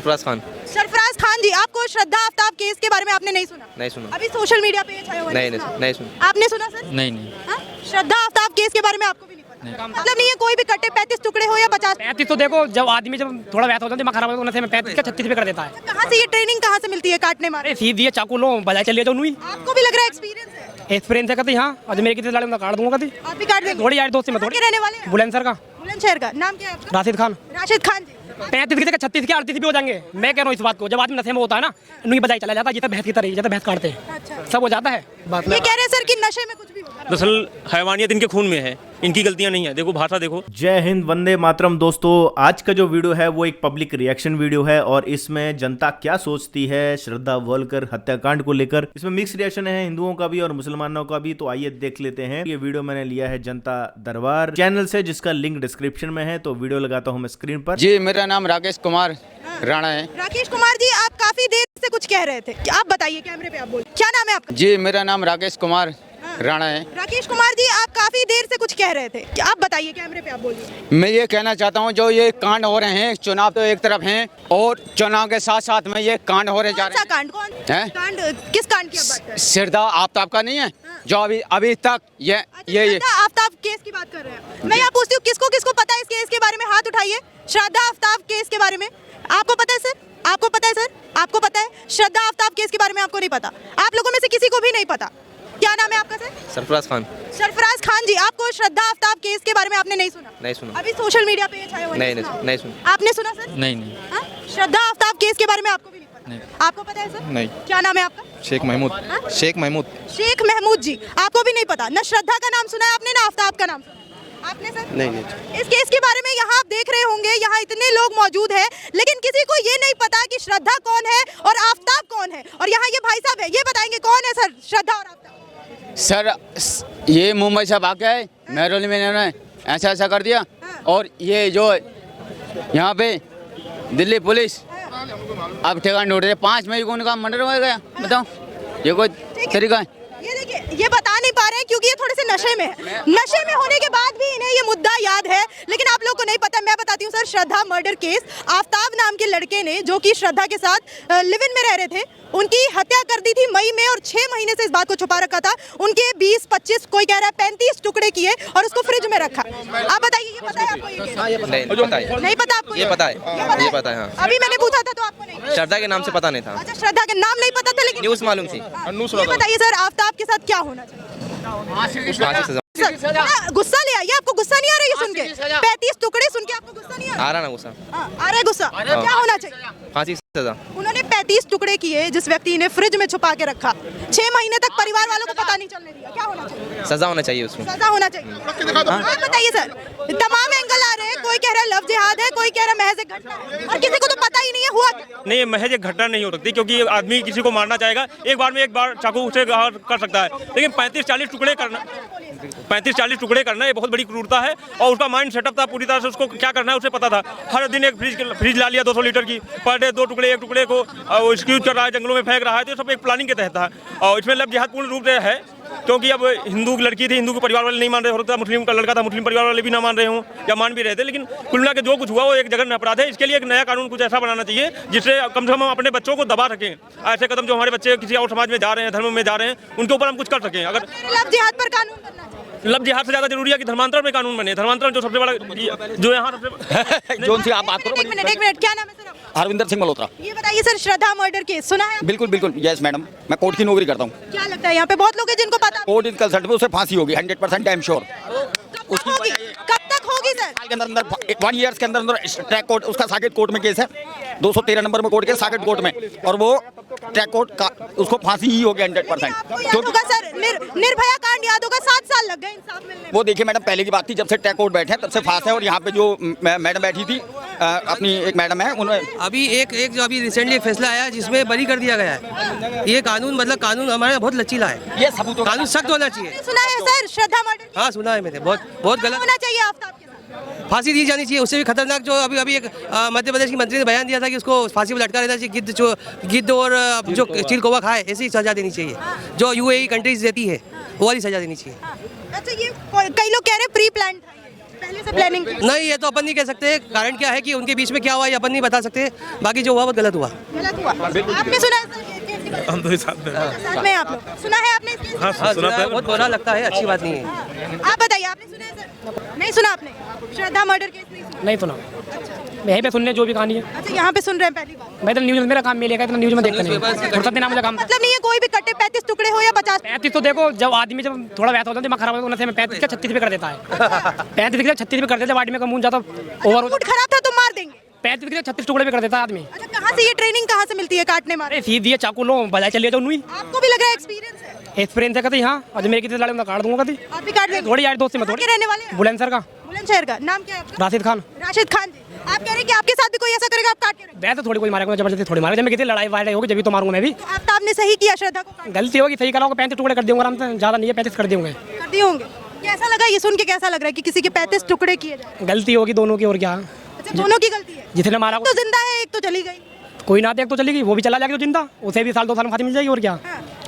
सरफराज खान। सरफराज खान जी, आपको श्रद्धा आफ्ताब केस के बारे में आपने नहीं सुना? नहीं सुना। अभी सोशल मीडिया पे छाया हुआ है। नहीं सुना। आपने सुना सर? नहीं। हाँ? श्रद्धा आफ्ताब केस के बारे में आपको भी नहीं पता? मतलब नहीं है कोई भी कट्टे 35 टुकड़े हो या 50? 35 तो देखो, जब आदमी जब थोड़ा वैसा होता है दिमाग खराब होता है, 35 का 36 पे कर देता है। कहाँ से ये ट्रेनिंग कहाँ से मिलती है काटने मारे? अरे सीधी है, चाकू लो बजाय चलिए जाओ नुई। आपको भी लग रहा है एक्सपीरियंस है? एक्सपीरियंस है कहते हाँ, आज मेरे कितने लड़े मैं काट दूंगा कभी। आप भी काट देंगे? थोड़ी यार दोस्ती में कहाँ थोड़ी के रहने वाले हैं? बुलंदशहर का। बुलंदशहर का। नाम क्या है आपका? राशिद खान। राशिद खान जी। 35 के 36 के 38 भी हो जाएंगे। मैं कह रहा हूँ इस बात को, जब आदमी नशे में होता है ना, नुई बजाई चला जाता है, जितना भैंस की तरह, जितना भैंस काटते हैं अच्छा। सब हो जाता है। ये कह रहे हैं सर कि नशे में कुछ भी होता है। दरअसल हैवानियत इनके खून में है, इनकी गलतियां नहीं है। देखो भाषा देखो। जय हिंद, वंदे मातरम। दोस्तों, आज का जो वीडियो है वो एक पब्लिक रिएक्शन वीडियो है और इसमें जनता क्या सोचती है श्रद्धा वोलकर हत्याकांड को लेकर। इसमें मिक्स रिएक्शन है, हिंदुओं का भी और मुसलमानों का भी। तो आइए देख लेते हैं। ये वीडियो मैंने लिया है जनता दरबार चैनल से, जिसका लिंक डिस्क्रिप्शन में है। तो वीडियो लगाता हूँ मैं स्क्रीन पर। जी, मेरा नाम राकेश कुमार राणा है। राकेश कुमार जी, आप काफी देर से कुछ कह रहे थे, आप बताइए कैमरे पे, आप बोलिए क्या नाम है आपका? जी, मेरा नाम राकेश कुमार राणा है। राकेश कुमार जी, आप काफी देर से कुछ कह रहे थे, आप बताइए कैमरे पे, आप बोलिए। मैं ये कहना चाहता हूँ, जो ये कांड हो रहे हैं, चुनाव तो एक तरफ हैं और चुनाव के साथ साथ में ये कांड हो रहे जा रहे हैं। कांड कौन है? कांड किस कांड की आप बात कर रहे हैं? श्रद्धा आफ्ताब का नहीं है जो अभी तक ये श्रद्धा आफ्ताब केस की बात कर रहे हैं। मैं यहाँ पूछती हूँ, किसको किसको पता है इस केस के बारे में? हाथ उठाइए। श्रद्धा आफ्ताब केस के बारे में आपको पता है सर? आपको पता है सर? आपको पता है? श्रद्धा आफ्ताब केस के बारे में आपको नहीं पता? आप लोगों में से किसी को भी नहीं पता? क्या नाम है आपका सर? सरफराज खान। सरफराज खान जी, आपको श्रद्धा आफ्ताब केस के बारे में आपने नहीं सुना? नहीं सुना। अभी सोशल मीडिया पे छाया हुआ है। नहीं सुना। आपने सुना सर? नहीं। हाँ? श्रद्धा आफ्ताब केस के बारे में आपको भी नहीं पता? नहीं। आपको पता है सर? नहीं। क्या नाम है आपका? शेख महमूद। हाँ? शेख महमूद। शेख महमूद जी, आपको भी नहीं पता? न श्रद्धा का नाम सुना है आपने, ना आफ्ताब का नाम सुना आपने सर? नहीं। इस केस के बारे में यहाँ आप देख रहे होंगे, यहाँ इतने लोग मौजूद हैं, लेकिन किसी को ये नहीं पता कि श्रद्धा कौन है और आफ्ताब कौन है। और यहाँ ये भाई साहब है, ये बताएंगे कौन है सर श्रद्धा और आफ्ताब? सर, ये मुंबई से भाग गए, महरौली में इन्होंने ऐसा कर दिया। और ये जो यहाँ पे दिल्ली पुलिस अब ठिकाना ढूंढ रही है। 5 मई को उनका मर्डर हो गया। बताओ, ये कोई तरीका है? ये देखिए, ये बता नहीं पा रहे हैं क्योंकि ये थोड़े से नशे में है। नशे में होने के बाद भी इन्हें ये मुद्दा याद है, लेकिन आप लोगों को नहीं पता। मैं बताती हूँ सर, श्रद्धा मर्डर केस, आफ्ताब नाम के लड़के ने, जो कि श्रद्धा के साथ लिव इन में रह रहे थे, उनकी हत्या कर दी थी मई में और 6 महीने से इस बात को छुपा रखा था। उनके 20-25, कोई कह रहा है 35 टुकड़े किए और उसको फ्रिज में रखा। आप बताइए, ये पता है आपको? ये केस नहीं पता आपको? ये पता है। ये पता है हाँ। अभी मैंने पूछा था तो आपको नहीं? श्रद्धा के नाम से पता नहीं था। अच्छा, श्रद्धा के नाम नहीं पता था, लेकिन न्यूज़ मालूम थी। ये बताइए सर, आफ्ताब के साथ क्या होना चाहिए? फांसी से सर, गुस्सा ले आइए। आपको गुस्सा नहीं आ रहा है ये सुन के? 35 टुकड़े सुन के आपको गुस्सा नहीं आ रहा ना गुस्सा? आ रहा है गुस्सा? क्या होना चाहिए? फांसी की सजा। उन्होंने 35 टुकड़े किए, जिस व्यक्ति ने फ्रिज में छुपा के रखा, 6 महीने तक परिवार वालों को पता नहीं चलने दिया। क्या होना चाहिए? सजा होना चाहिए उसको। सजा होना चाहिए। आप बताइए सर, तमाम एंगल आ रहे हैं। कोई कह रहा है लव जिहाद है, कोई कह रहा है महज एक घटना है, और किसी को तो पता ही नहीं है हुआ क्या। नहीं, ये महज एक घटना नहीं हो सकती, क्योंकि आदमी किसी को मारना चाहेगा एक बार चाकू से कर सकता है, लेकिन 35-40 टुकड़े करना ये बहुत बड़ी क्रूरता है। और उसका माइंड सेटअप था पूरी तरह से, उसको क्या करना है उसे पता था। हर दिन एक फ्रिज ला लिया 200 लीटर की, पर डे 2 टुकड़े, एक टुकड़े को एक्सक्यूज कर रहा है, जंगलों में फेंक रहा है। तो सब एक प्लानिंग के तहत था। और इसमें लव जिहाद पूर्ण रूप से है, क्योंकि अब हिंदू की लड़की थी, हिंदू के परिवार वाले नहीं मान रहे, हो सकता है मुस्लिम का लड़का था, मुस्लिम परिवार वाले भी ना मान रहे हों या मान भी रहे थे। लेकिन कुल मिला के जो कुछ हुआ वो एक जघन्य अपराध है। इसके लिए एक नया कानून कुछ ऐसा बनाना चाहिए जिससे कम से कम हम अपने बच्चों को दबा सकें। ऐसे कदम जो हमारे बच्चे किसी और समाज में जा रहे हैं, धर्म में जा रहे हैं, उनके ऊपर हम कुछ कर सकें। अगर लव जिहाद पर कानून बनना चाहिए। लव जिहाद से ज्यादा जरूरी है कि धर्मांतरण में कानून बने। धर्मांतरण जो सबसे बड़ा, जो यहाँ सबसे जोन सी आप बात करो। एक मिनट, क्या नाम है सर आपका? हरविंदर सिंह मल्होत्रा। ये बताइए सर, श्रद्धा मर्डर केस सुना है? बिल्कुल यस मैडम, मैं कोर्ट की नौकरी करता हूँ। क्या लगता है यहाँ पे बहुत लोग हैं जिनको पता? कोर्ट इज कंसल्ट में उसे फांसी होगी 100%, आई एम श्योर। कब तक होगी सर? साल के अंदर 1 ईयर के अंदर ट्रैक कोर्ट, उसका साकेत कोर्ट में केस है, 213 नंबर में कोर्ट केस साकेत कोर्ट में, और वो ट्रैक कोर्ट का उसको फांसी ही होगी 100%। होगा सर, निर्भया कांड याद होगा, 7 साल लग गए इंसाफ मिलने में। वो देखिए मैडम, पहले की बात थी, जब से ट्रैक कोर्ट बैठे तब से फांस है। और यहाँ पे जो मैडम बैठी थी, अपनी एक मैडम है, उन्होंने अभी एक जो अभी रिसेंटली फैसला आया जिसमें बरी कर दिया गया है। ये कानून, मतलब कानून हमारे बहुत लचीला है। ये सबूत, कानून सख्त होना चाहिए। सुना है सर श्रद्धा मर्डर? हाँ सुना है मैंने, बहुत गलत होना चाहिए। आफ्ताब के साथ फांसी दी जानी चाहिए। उससे भी खतरनाक जो अभी एक मध्य प्रदेश की मंत्री ने बयान दिया था कि उसको फांसी पर लटका देना चाहिए। गिद्ध और जो चील कौवा खाए, ऐसी सजा देनी चाहिए जो UAE कंट्रीज देती है, वो वाली सजा देनी चाहिए। अच्छा, ये कई लोग कह रहे हैं प्री प्लान था। पहले से प्लानिंग की? नहीं, ये तो अपन नहीं कह सकते। कारण क्या है कि उनके बीच में क्या हुआ ये अपन नहीं बता सकते। बाकी जो हुआ वो गलत हुआ। गलत हुआ। आपने सुना है सर केस के बारे में? हम तो साथ में साथ में आप लोग सुना है आपने इस केस के हाँ बारे हाँ, सुना था बहुत बुरा लगता है, अच्छी बात नहीं है। में? आप बताइए आपने सुना है सर? नहीं सुना आपने? श्रद्धा मर्डर केस नहीं सुना? नहीं सुना मैं यहीं पे सुनने जो भी कहानी है। अच्छा यहाँ पे सुन रहे हैं पहली बार। मैं तो न्यूज़ मेरा काम मिलेगा इतना न्यूज़ में देखता नहीं फुर्सत देना मुझे काम था। मतलब नहीं है कोई भी कट्टे 35 टुकड़े हो या 50? 35 तो देखो जब आदमी जब थोड़ा वैसा होता है दिमाग खराब होता है नशे में 35 का 36 पे कर देता है 35 का 36 पे कर देता है आदमी का मुंह जाता ओवर मूड खराब था तो मार देंगे। 35 का 36 टुकड़े पे कर देता है आदमी। अच्छा कहाँ से ये ट्रेनिंग कहाँ से मिलती है काटने मारने? अरे सीधी है चाकू लो बजाय चलिए जाओ नुई आपको भी लग रहा है एक्सपीरियंस है? एक्सपीरियंस है कभी हाँ आज मेरे कितने लड़े मैं काट दूंगा कभी आप भी काट देंगे? थोड़ी यार दोस्ती में कहाँ थोड़ी के रहने वाले हैं? बुलंदशहर का बुलंदशहर का। नाम क्या है आपका? राशिद खान राशिद खान जी। आप कह रहे हैं कि आपके साथ भी कोई ऐसा करेगा आप काट के रखेंगे? वैसे थोड़ी कोई मारेगा जबरदस्ती थोड़ी मारेगा जब मैं कितनी लड़ाई वड़ाई होगी जब तो मारूंगा मैं भी। तो आफ्ताब ने सही किया श्रद्धा को काट गलती होगी सही कराओगे 35 टुकड़े कर दूंगा आराम से ज्यादा नहीं है 35 कर दूंगे कर दिए होंगे। कैसा लगा ये सुन के? कैसा लग रहा है कि किसी के 35 टुकड़े किए जाए? गलती होगी दोनों की और क्या अच्छा दोनों की गलती है? जिसने मारा तो जिंदा है एक तो चली गई। कोई ना देख तो चलेगी वो भी चला जाएगा तो जिंदा उसे भी साल 2 साल में फांसी मिल जाएगी और क्या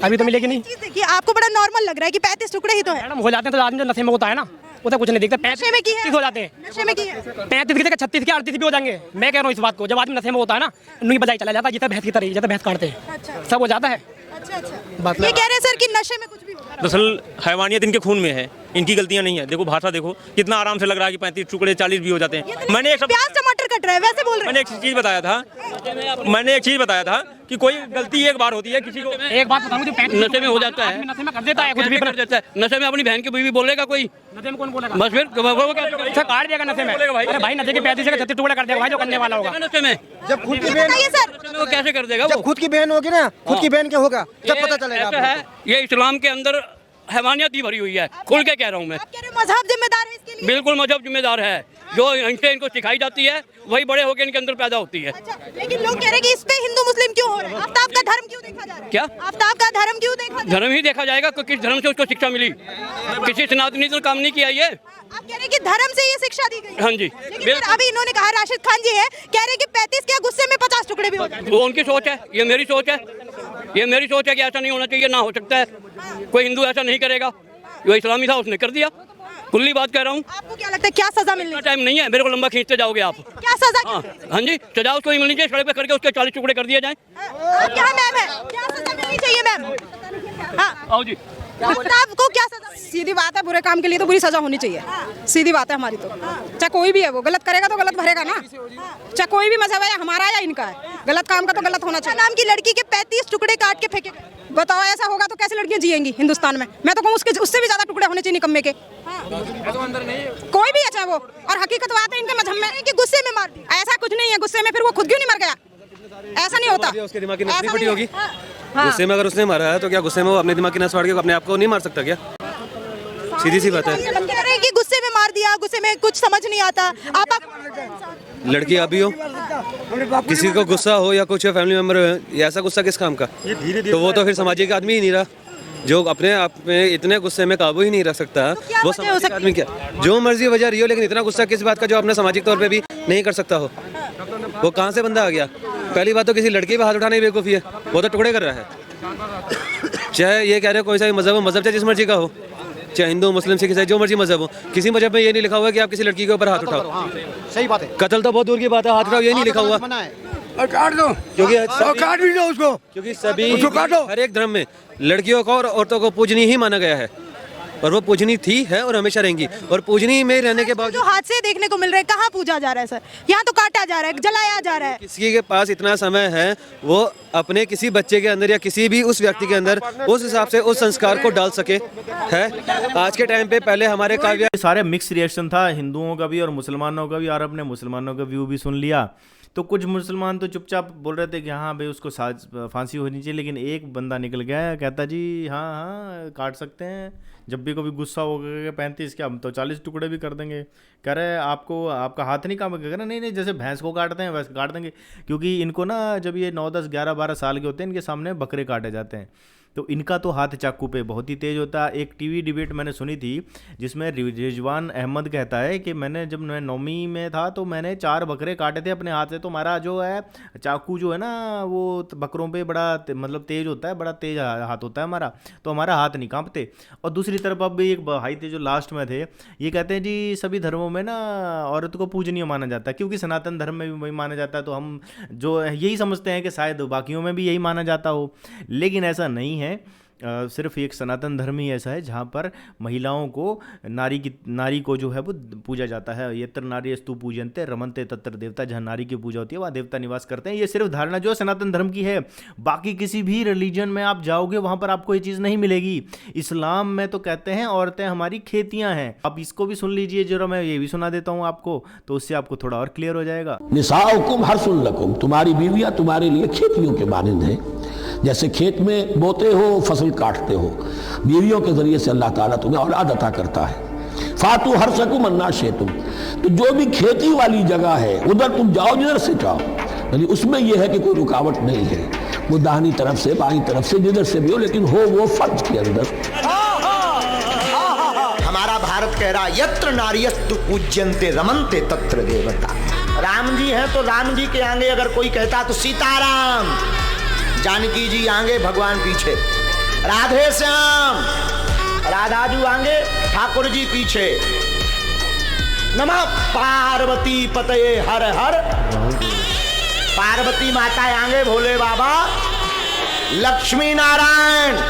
अभी तो मिलेगी नहीं। चीज देखिए आपको बड़ा नॉर्मल लग रहा है कि 35 टुकड़े ही तो है। मैडम हो जाते हैं तो आदमी जो नशे में होता है ना उसे कुछ नहीं दिखता नशे में की है? 35 हो जाते हैं नशे में की है? 35 की 36 के 38 भी हो जाएंगे। मैं कह रहा हूँ इस बात को जब आदमी नशे में होता है ना नहीं बजाई चला जाता है जितना भैंस की तरह जितना भैंस काटते हैं अच्छा सब हो जाता है। अच्छा अच्छा बात ये कह रहे हैं सर कि नशे में कुछ भी होता है। दरअसल हैवानियत इनके खून में है, इनकी गलतियां नहीं है। देखो भाषा देखो कितना आराम से लग रहा है कि 35 टुकड़े 40 भी हो जाते हैं। मैंने एक प्याज टमाटर कट रहा है वैसे बोल रहे मैंने एक चीज बताया था कि कोई गलती एक बार होती है किसी को एक बात बताऊँ जो नशे में हो जाता है नशे में कर देता है कुछ भी कर देता है नशे में अपनी बहन की बीवी बोलेगा कोई नशे में कौन बोलेगा बस फिर वो क्या अच्छा काट देगा नशे में अरे भाई नशे के 35 से 36 टुकड़े कर देगा भाई जो करने वाला होगा। नशे में जब खुद की हैं। बहन बताइए सर नशे में वो कैसे कर देगा जब वो खुद की बहन होगी ना खुद की बहन क्या होगा जब पता चलेगा ऐसा है ये इस्लाम के अंदर हैवानियत ही भरी हुई है खुल के कह रहा हूँ मैं आप कह रहे हो मजहब जिम्मेदार है इसके लिए? बिल्कुल मजहब जिम्मेदार है जो इनसे इनको सिखाई जाती है वही बड़े होकर इनके अंदर पैदा होती है। अच्छा लेकिन लोग कह रहे हैं कि इस पे हिंदू मुस्लिम क्यों हो रहा है? आफ्ताब का धर्म क्यों देखा जा रहा है? क्या? आफ्ताब का धर्म क्यों देखा जा रहा है? धर्म ही देखा जाएगा कि किस धर्म से उसको शिक्षा मिली किसी सनातनी ने काम नहीं किया ये। आप कह रहे हैं कि धर्म से ये शिक्षा दी गई है? हाँ जी, लेकिन बिल्कुल। सर अभी इन्होंने कहा राशिद खान जी है कह रहे हैं कि 35 के गुस्से में 50 टुकड़े भी हो जाते हैं। वो उनकी सोच है ये मेरी सोच है कि ऐसा नहीं होना चाहिए ना हो सकता है कोई हिंदू ऐसा नहीं करेगा जो इस्लामी था उसने कर दिया खुली बात कह रहा हूँ। आपको क्या लगता है क्या सजा मिलनी चाहिए? टाइम नहीं है मेरे को लंबा खींचते जाओगे आप। क्या सजा हाँ हाँ जी सजा उसको ही मिलनी चाहिए सड़क पे करके उसके 40 टुकड़े कर दिए जाएं। आप क्या मैम है क्या सजा मिलनी चाहिए मैम? हाँ आओ जी आफ्ताब को क्या सजा? सीधी बात है बुरे काम के लिए तो बुरी सजा होनी चाहिए सीधी बात है हमारी तो चाहे कोई भी है वो गलत करेगा तो गलत भरेगा ना चाहे कोई भी मजहब है हमारा या इनका है गलत काम का तो गलत होना चाहिए। नाम की लड़की के 35 टुकड़े काट के फेंके गए। बताओ ऐसा होगा तो कैसे लड़कियां जिएंगी हिंदुस्तान में? मैं तो कहूँ उससे भी ज्यादा टुकड़े होने चाहिए निकम्मे के कोई भी है चाहे वो। और हकीकत बात है इनके मजहब में कि गुस्से में मार दिया। ऐसा कुछ नहीं है गुस्से में फिर वो खुद क्यों नहीं मर गया? ऐसा नहीं होता उसके दिमाग की नस ऐसा नहीं फटी नहीं होगी हाँ। गुस्से में अगर उसने मारा है तो क्या गुस्से में वो अपने दिमाग की नस फाड़ के अपने आप को नहीं मार सकता क्या सीधी सी बात है। ये लोग कह रहे हैं कि गुस्से में मार दिया गुस्से में कुछ समझ नहीं आता। आप लड़की आप भी हो किसी को गुस्सा हो या कुछ फैमिली मेंबर ये ऐसा गुस्सा किस काम का तो वो तो फिर सामाजिक आदमी ही नहीं रहा जो अपने आप में इतने गुस्से में काबू ही नहीं रख सकता वो सामाजिक आदमी क्या जो मर्जी वजह रही हो लेकिन इतना गुस्सा किस बात का जो अपने सामाजिक तौर पे भी नहीं कर सकता हो वो कहाँ से बंदा आ गया। पहली बात तो किसी लड़की पे हाथ उठाने की बेवकूफ़ी है वो तो टुकड़े कर रहा है चाहे ये कह रहे हो कोई सा भी मजहब हो मजहब चाहे जिस मर्जी का हो चाहे हिंदू मुस्लिम सिख ईसाई जो मर्जी मजहब हो किसी मजहब में ये नहीं लिखा हुआ कि आप किसी लड़की के ऊपर हाथ उठाओ। सही बात है कत्ल तो बहुत दूर की बात है हाथ उठाओ ये नहीं लिखा हुआ और काट दो क्योंकि काट भी दो उसको क्योंकि सभी उसको काटो। हर एक धर्म में लड़कियों को और औरतों को पूजनीय ही माना गया है और वो पूजनीय थी है और हमेशा रहेंगी और पूजनीय में रहने के जो बावजूद हादसे देखने को मिल रहे हैं कहाँ पूजा जा रहा है सर? यहाँ तो काटा जा रहा है जलाया जा रहा है। किसी के पास इतना समय है वो अपने किसी बच्चे के अंदर या किसी भी उस व्यक्ति के अंदर उस हिसाब से उस संस्कार को डाल सके है। आज के टाइम पे पहले हमारे काव्य सारे मिक्स रिएक्शन था हिंदुओं का भी और मुसलमानों का भी और आपने मुसलमानों का व्यू भी सुन लिया। तो कुछ मुसलमान तो चुपचाप बोल रहे थे कि हाँ भाई उसको फांसी होनी चाहिए लेकिन एक बंदा निकल गया कहता जी हाँ हाँ काट सकते हैं जब भी कभी गुस्सा हो गया 35 के हम तो 40 टुकड़े भी कर देंगे। कह रहे आपको आपका हाथ नहीं काम करेगा नहीं नहीं जैसे भैंस को काटते हैं वैसे काट देंगे क्योंकि इनको ना जब ये 9 10 11 12 साल के होते हैं इनके सामने बकरे काटे जाते हैं तो इनका तो हाथ चाकू पे बहुत ही तेज होता है। एक टीवी डिबेट मैंने सुनी थी जिसमें रिजवान अहमद कहता है कि मैंने जब मैं 9वीं में था तो मैंने 4 बकरे काटे थे अपने हाथ से, तो हमारा जो है चाकू जो है ना वो बकरों पे बड़ा मतलब तेज होता है, बड़ा तेज हाथ होता है हमारा, तो हमारा हाथ नहीं कांपते। और दूसरी तरफ अब एक भाई थे जो लास्ट में थे, ये कहते हैं जी सभी धर्मों में ना औरत को पूजनीय माना जाता है, क्योंकि सनातन धर्म में भी वही माना जाता है, तो हम जो यही समझते हैं कि शायद बाकियों में भी यही माना जाता हो, लेकिन ऐसा नहीं है। सिर्फ एक सनातन धर्म ही ऐसा है जहाँ पर महिलाओं को नारी को जो है वो पूजा जाता है। यत्र नार्यस्तु पूजन्ते रमन्ते तत्र देवता, जहाँ नारी की पूजा होती है वहाँ देवता निवास करते हैं। ये सिर्फ धारणा जो है सनातन धर्म की है, बाकी किसी भी रिलीजन में आप जाओगे वहाँ पर आपको ये चीज़ नहीं मिलेगी। इस्लाम में तो कहते हैं औरतें हमारी खेतियाँ हैं। आप इसको भी सुन लीजिए, जरा मैं ये भी सुना देता हूँ आपको, तो उससे आपको थोड़ा और क्लियर हो जाएगा। निसाउकुम हर्सुल लकुम, तुम्हारी बीवियाँ तुम्हारे लिए खेतियों के मानंद हैं। जैसे खेत में बोते हो, फसल काटते हो, बीवियों के जरिए से अल्लाह ताला तुम्हें औलाद अता करता है। फातू हर सकूम अन्ना शेतुम, तो जो भी खेती वाली जगह है उधर तुम जाओ जिधर से चाहो, यानी उसमें यह है कि कोई रुकावट नहीं है, वो दाहिनी तरफ से बाईं तरफ से जिधर से भी हो, लेकिन हो वो फर्ज के अंदर। हमारा भारत कह रहा यत्र नार्यस्तु पूज्यन्ते रमन्ते तत्र देवता। राम जी हैं तो राम जी के आगे अगर कोई कहता तो सीताराम, जानकी जी आगे भगवान पीछे, राधे श्याम राधाजू आगे ठाकुर जी पीछे, नमः पार्वती पतये हर हर, पार्वती माता आगे भोले बाबा, लक्ष्मी नारायण।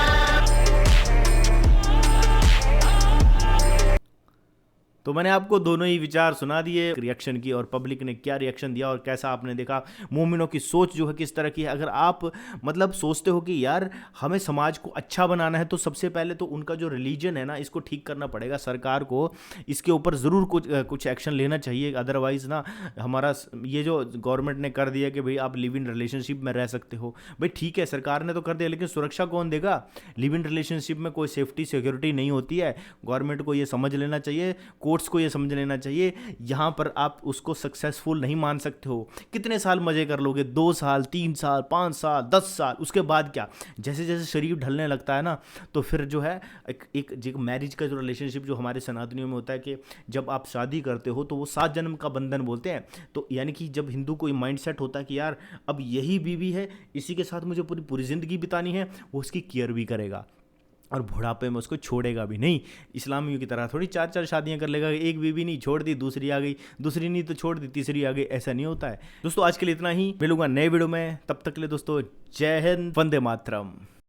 तो मैंने आपको दोनों ही विचार सुना दिए रिएक्शन की, और पब्लिक ने क्या रिएक्शन दिया और कैसा आपने देखा मोमिनों की सोच जो है किस तरह की है। अगर आप मतलब सोचते हो कि यार हमें समाज को अच्छा बनाना है, तो सबसे पहले तो उनका जो रिलीजन है ना इसको ठीक करना पड़ेगा। सरकार को इसके ऊपर ज़रूर कुछ एक्शन लेना चाहिए, अदरवाइज़ ना हमारा ये जो गवर्नमेंट ने कर दिया कि भाई आप लिव इन रिलेशनशिप में रह सकते हो, भाई ठीक है सरकार ने तो कर दिया, लेकिन सुरक्षा कौन देगा? लिव इन रिलेशनशिप में कोई सेफ्टी सिक्योरिटी नहीं होती है। गवर्नमेंट को ये समझ लेना चाहिए, कोर्ट्स को ये समझ लेना चाहिए, यहाँ पर आप उसको सक्सेसफुल नहीं मान सकते हो। कितने साल मजे कर लोगे? 2 साल, 3 साल, 5 साल, 10 साल, उसके बाद क्या? जैसे जैसे शरीर ढलने लगता है ना, तो फिर जो है एक मैरिज का जो रिलेशनशिप जो हमारे सनातनियों में होता है कि जब आप शादी करते हो तो वो 7 जन्म का बंधन बोलते हैं। तो यानी कि जब हिंदू को माइंड सेट होता है कि यार अब यही बीवी है, इसी के साथ मुझे पूरी ज़िंदगी बितानी है, वो उसकी केयर भी करेगा और बुढ़ापे में उसको छोड़ेगा भी नहीं। इस्लामियों की तरह थोड़ी 4-4 शादियां कर लेगा, एक बीवी नहीं छोड़ दी दूसरी आ गई, दूसरी नहीं तो छोड़ दी तीसरी आ गई, ऐसा नहीं होता है। दोस्तों आज के लिए इतना ही, मिलूंगा नए वीडियो में, तब तक के लिए दोस्तों जय हिंद, वंदे मातरम।